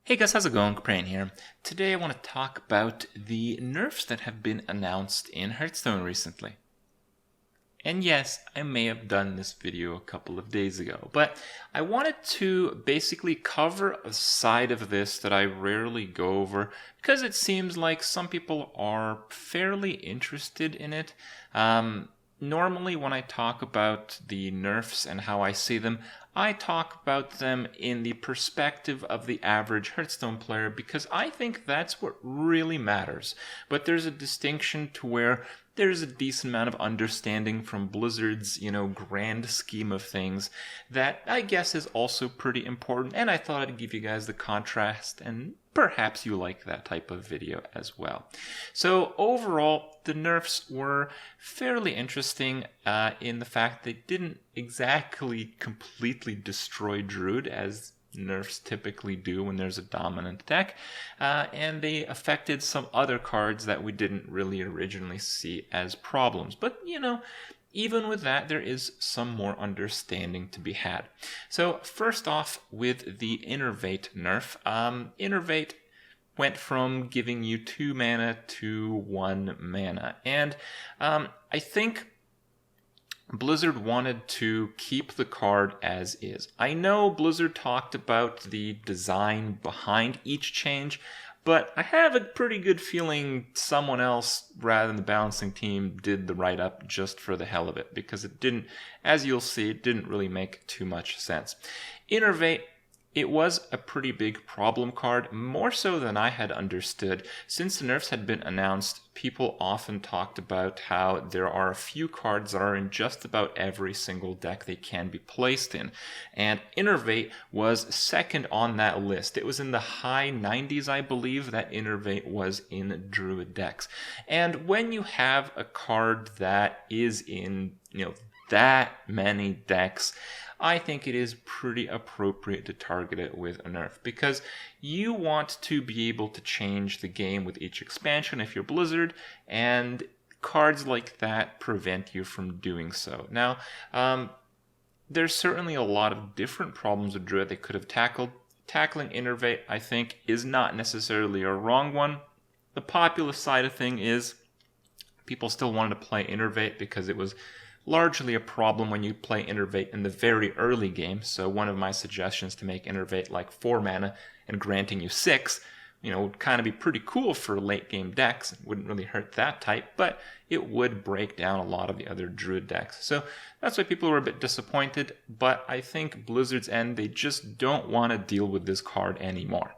Hey guys, how's it going? Kripparrian here. Today I want to talk about the nerfs that have been announced in Hearthstone recently. And yes, I may have done this video a couple of days ago, but I wanted to basically cover a side of this that I rarely go over because it seems like some people are fairly interested in it. Normally when I talk about the nerfs and how I see them, I talk about them in the perspective of the average Hearthstone player because I think that's what really matters. But there's a distinction to where there's a decent amount of understanding from Blizzard's, grand scheme of things that I guess is also pretty important. And I thought I'd give you guys the contrast, and perhaps you like that type of video as well. So overall, the nerfs were fairly interesting in the fact they didn't exactly completely destroy Druid as nerfs typically do when there's a dominant deck, and they affected some other cards that we didn't really originally see as problems. But, even with that, there is some more understanding to be had. So first off, with the Innervate nerf, Innervate went from giving you 2 mana to 1 mana. And I think Blizzard wanted to keep the card as is. I know Blizzard talked about the design behind each change, but I have a pretty good feeling someone else, rather than the balancing team, did the write-up just for the hell of it, because it didn't, as you'll see, it didn't really make too much sense. Innervate, it was a pretty big problem card, more so than I had understood. Since the nerfs had been announced, people often talked about how there are a few cards that are in just about every single deck they can be placed in. And Innervate was second on that list. It was in the high 90s, I believe, that Innervate was in Druid decks. And when you have a card that is in, that many decks, I think it is pretty appropriate to target it with a nerf, because you want to be able to change the game with each expansion if you're Blizzard, and cards like that prevent you from doing so. Now, there's certainly a lot of different problems with Druid they could have tackled. Tackling Innervate, I think, is not necessarily a wrong one. The popular side of thing is people still wanted to play Innervate because it was largely a problem when you play Innervate in the very early game. So one of my suggestions to make Innervate like 4 mana and granting you 6, would kind of be pretty cool for late game decks. It wouldn't really hurt that type, but it would break down a lot of the other Druid decks. So that's why people were a bit disappointed, but I think Blizzard's end, they just don't want to deal with this card anymore.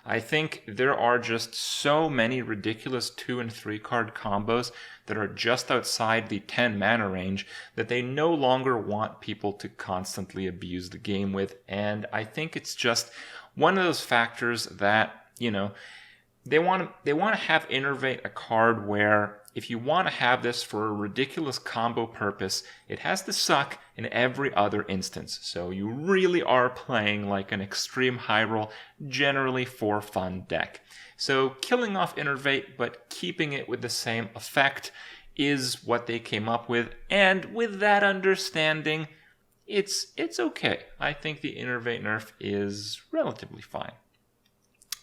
I think there are just so many ridiculous 2 and 3 card combos that are just outside the 10 mana range that they no longer want people to constantly abuse the game with. And I think it's just one of those factors that, they want to have Innervate a card where if you want to have this for a ridiculous combo purpose, it has to suck in every other instance. So you really are playing like an extreme high roll, generally for fun deck. So killing off Innervate but keeping it with the same effect is what they came up with. And with that understanding, it's okay. I think the Innervate nerf is relatively fine.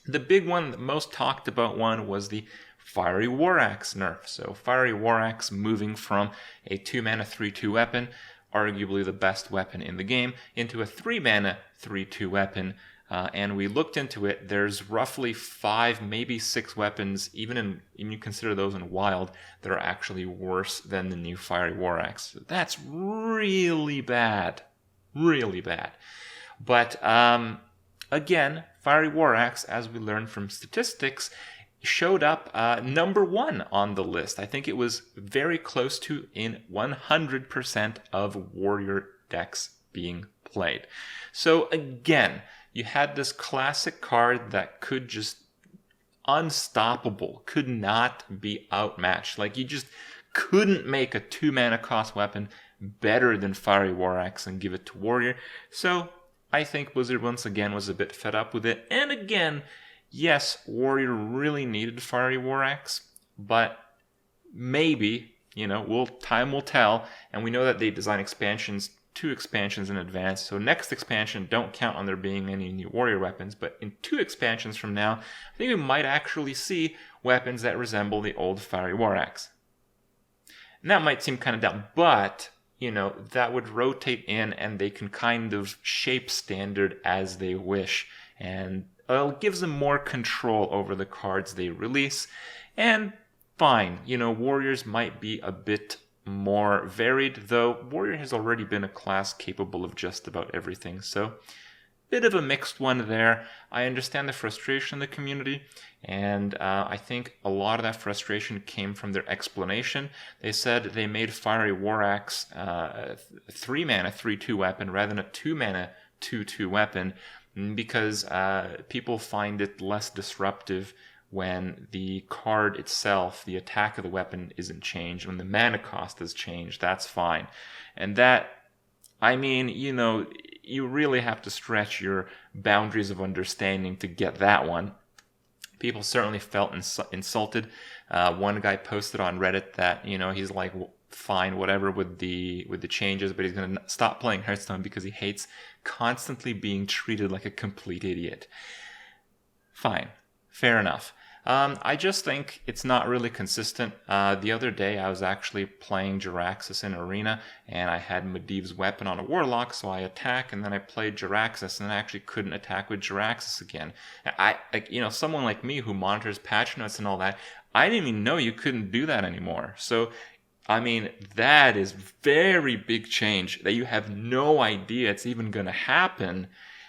The big one, the most talked about one, was the Fiery War Axe nerf. So Fiery War Axe moving from a 2 mana 3/2 weapon, arguably the best weapon in the game, into a 3 mana 3/2 weapon. And we looked into it. There's roughly 5, maybe 6 weapons, even you consider those in Wild, that are actually worse than the new Fiery War Axe. That's really bad. Really bad. But again, Fiery War Axe, as we learned from statistics, showed up number 1 on the list. I think it was very close to in 100% of warrior decks being played. So again, you had this classic card that could just unstoppable, could not be outmatched. Like, you just couldn't make a 2 mana cost weapon better than Fiery War Axe and give it to warrior. So I think Blizzard once again was a bit fed up with it. And again, yes, warrior really needed Fiery War Axe, but maybe, time will tell. And we know that they design expansions 2 expansions in advance. So next expansion, don't count on there being any new warrior weapons, but in 2 expansions from now, I think we might actually see weapons that resemble the old Fiery War Axe. And that might seem kind of dumb, but that would rotate in and they can kind of shape standard as they wish. And it gives them more control over the cards they release. And fine, warriors might be a bit more varied, though warrior has already been a class capable of just about everything. So bit of a mixed one there. I understand the frustration in the community, and I think a lot of that frustration came from their explanation. They said they made Fiery War Axe a 3-mana 3/2 weapon rather than a 2-mana 2/2 weapon because people find it less disruptive when the card itself, the attack of the weapon, isn't changed. When the mana cost is changed, that's fine. And that, you really have to stretch your boundaries of understanding to get that one. People certainly felt insulted. One guy posted on Reddit that, he's like, fine, whatever with the changes, but he's going to stop playing Hearthstone because he hates constantly being treated like a complete idiot. Fine. Fair enough. I just think it's not really consistent. The other day I was actually playing Jaraxxus in Arena and I had Medivh's weapon on a Warlock, so I attack and then I played Jaraxxus and I actually couldn't attack with Jaraxxus again. Someone like me who monitors patch notes and all that, I didn't even know you couldn't do that anymore. So, that is very big change that you have no idea it's even going to happen.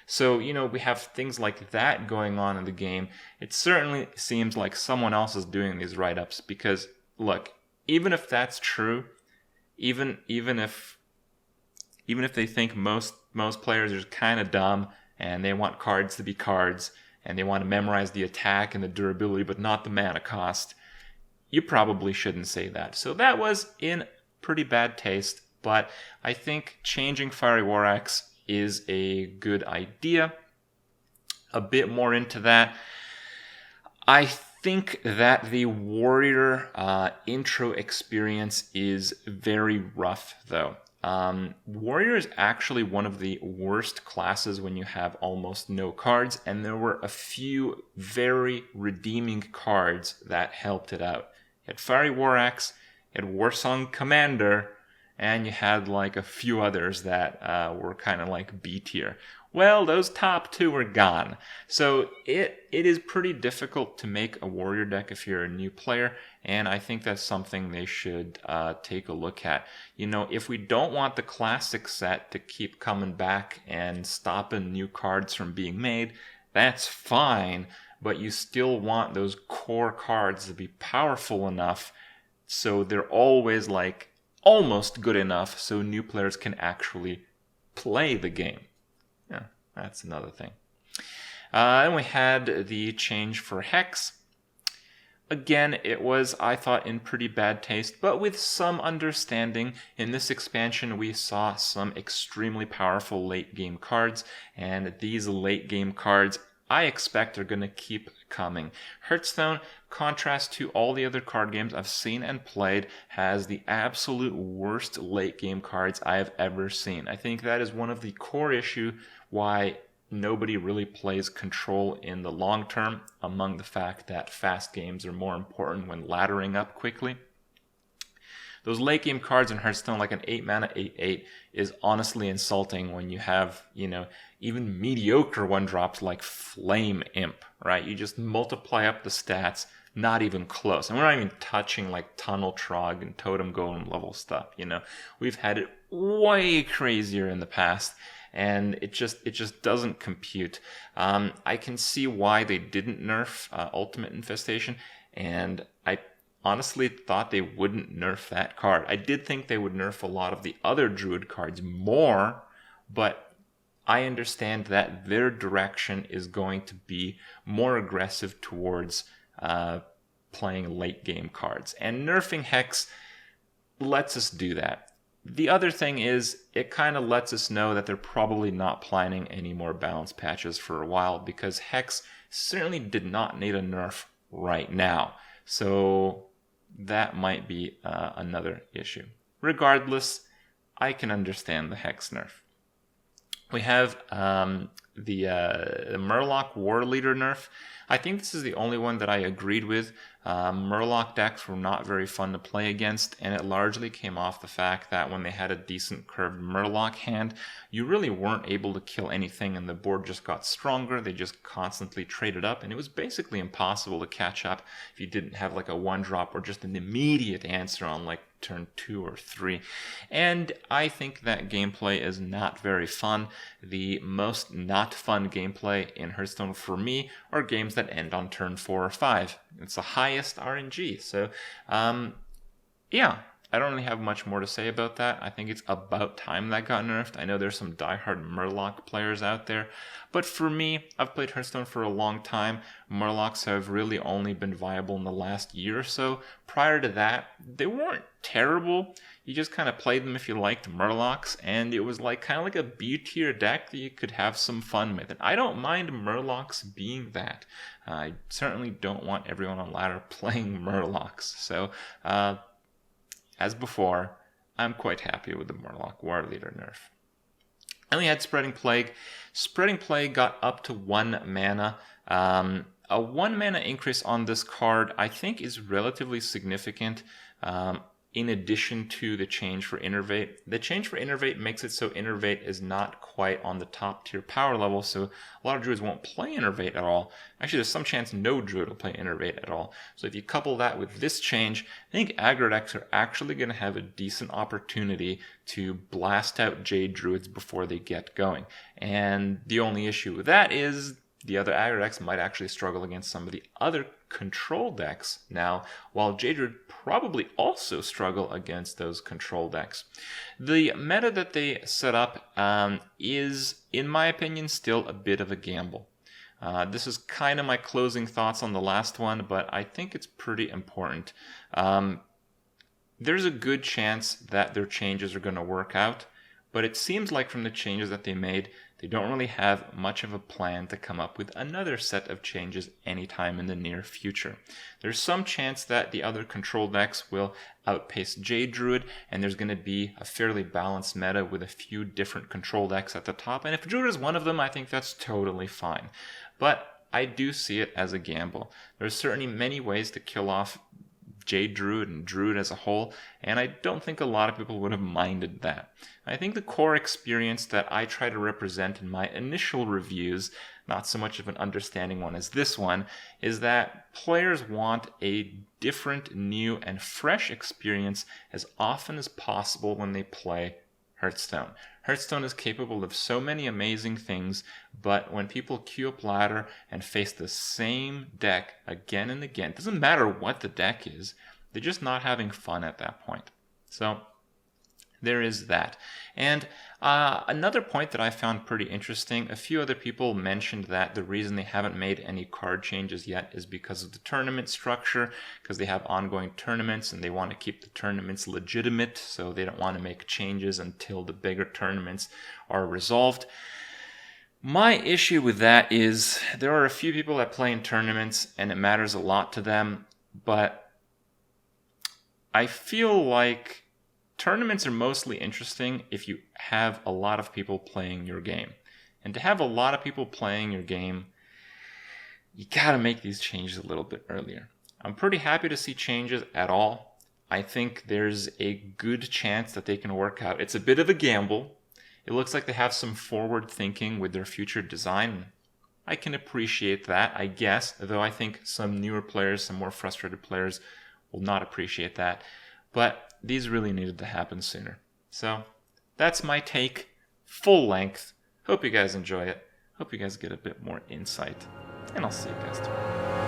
So, we have things like that going on in the game. It certainly seems like someone else is doing these write-ups because, look, even if that's true, even if they think most players are kind of dumb and they want cards to be cards and they want to memorize the attack and the durability but not the mana cost, you probably shouldn't say that. So that was in pretty bad taste, but I think changing Fiery War Axe is a good idea. A bit more into that. I think that the warrior intro experience is very rough, though. Warrior is actually one of the worst classes when you have almost no cards, and there were a few very redeeming cards that helped it out. You had Fiery War Axe, you had Warsong Commander, and you had like a few others that were kind of like B tier. Well, those top 2 are gone. So it is pretty difficult to make a warrior deck if you're a new player, and I think that's something they should take a look at. If we don't want the classic set to keep coming back and stopping new cards from being made, that's fine, but you still want those core cards to be powerful enough so they're always like almost good enough so new players can actually play the game. Yeah, that's another thing. Then we had the change for Hex. Again, it was, I thought, in pretty bad taste, but with some understanding. In this expansion, we saw some extremely powerful late-game cards, and these late-game cards I expect are going to keep coming. Hearthstone, contrast to all the other card games I've seen and played, has the absolute worst late-game cards I have ever seen. I think that is one of the core issues why nobody really plays Control in the long term, among the fact that fast games are more important when laddering up quickly. Those late game cards in Hearthstone, like an 8-mana 8/8, is honestly insulting when you have, even mediocre one drops like Flame Imp, right? You just multiply up the stats, not even close. And we're not even touching like Tunnel Trog and Totem Golem level stuff, We've had it way crazier in the past, and it just doesn't compute. I can see why they didn't nerf Ultimate Infestation, and I honestly thought they wouldn't nerf that card. I did think they would nerf a lot of the other Druid cards more, but I understand that their direction is going to be more aggressive towards playing late game cards. And nerfing Hex lets us do that. The other thing is, it kind of lets us know that they're probably not planning any more balance patches for a while, because Hex certainly did not need a nerf right now. So that might be another issue. Regardless, I can understand the Hex nerf. We have the Murloc War Leader nerf. I think this is the only one that I agreed with. Murloc decks were not very fun to play against, and it largely came off the fact that when they had a decent curved Murloc hand, you really weren't able to kill anything, and the board just got stronger. They just constantly traded up, and it was basically impossible to catch up if you didn't have like a 1-drop or just an immediate answer on like turn 2 or 3. And I think that gameplay is not very fun. The most not fun gameplay in Hearthstone for me are games that end on turn 4 or 5. It's the highest RNG. So, yeah, I don't really have much more to say about that. I think it's about time that got nerfed. I know there's some diehard Murloc players out there, but for me, I've played Hearthstone for a long time. Murlocs have really only been viable in the last year or so. Prior to that, they weren't terrible. You just kind of played them if you liked Murlocs, and it was like kind of like a B-tier deck that you could have some fun with. And I don't mind Murlocs being that. I certainly don't want everyone on ladder playing Murlocs. So, as before, I'm quite happy with the Morlock War Leader nerf. And we had Spreading Plague. Spreading Plague got up to 1 mana. A 1 mana increase on this card I think is relatively significant. In addition to the change for Innervate. The change for Innervate makes it so Innervate is not quite on the top tier power level, so a lot of druids won't play Innervate at all. Actually, there's some chance no druid will play Innervate at all. So if you couple that with this change, I think aggro decks are actually going to have a decent opportunity to blast out Jade druids before they get going. And the only issue with that is the other aggro decks might actually struggle against some of the other control decks now, while Jade Druid probably also struggle against those control decks. The meta that they set up is, in my opinion, still a bit of a gamble. This is kind of my closing thoughts on the last one, but I think it's pretty important. There's a good chance that their changes are going to work out, but it seems like from the changes that they made, they don't really have much of a plan to come up with another set of changes anytime in the near future. There's some chance that the other control decks will outpace Jade Druid, and there's going to be a fairly balanced meta with a few different control decks at the top. And if Druid is one of them, I think that's totally fine. But I do see it as a gamble. There's certainly many ways to kill off Jade Druid and Druid as a whole, and I don't think a lot of people would have minded that. I think the core experience that I try to represent in my initial reviews, not so much of an understanding one as this one, is that players want a different, new, and fresh experience as often as possible when they play Hearthstone. Hearthstone is capable of so many amazing things, but when people queue up ladder and face the same deck again and again, it doesn't matter what the deck is, they're just not having fun at that point. So there is that. And another point that I found pretty interesting, a few other people mentioned that the reason they haven't made any card changes yet is because of the tournament structure, because they have ongoing tournaments and they want to keep the tournaments legitimate, so they don't want to make changes until the bigger tournaments are resolved. My issue with that is there are a few people that play in tournaments and it matters a lot to them, but I feel like tournaments are mostly interesting if you have a lot of people playing your game. And to have a lot of people playing your game, you gotta make these changes a little bit earlier. I'm pretty happy to see changes at all. I think there's a good chance that they can work out. It's a bit of a gamble. It looks like they have some forward thinking with their future design. I can appreciate that, I guess, though I think some newer players, some more frustrated players will not appreciate that. But these really needed to happen sooner. So that's my take, full length. Hope you guys enjoy it. Hope you guys get a bit more insight. And I'll see you guys tomorrow.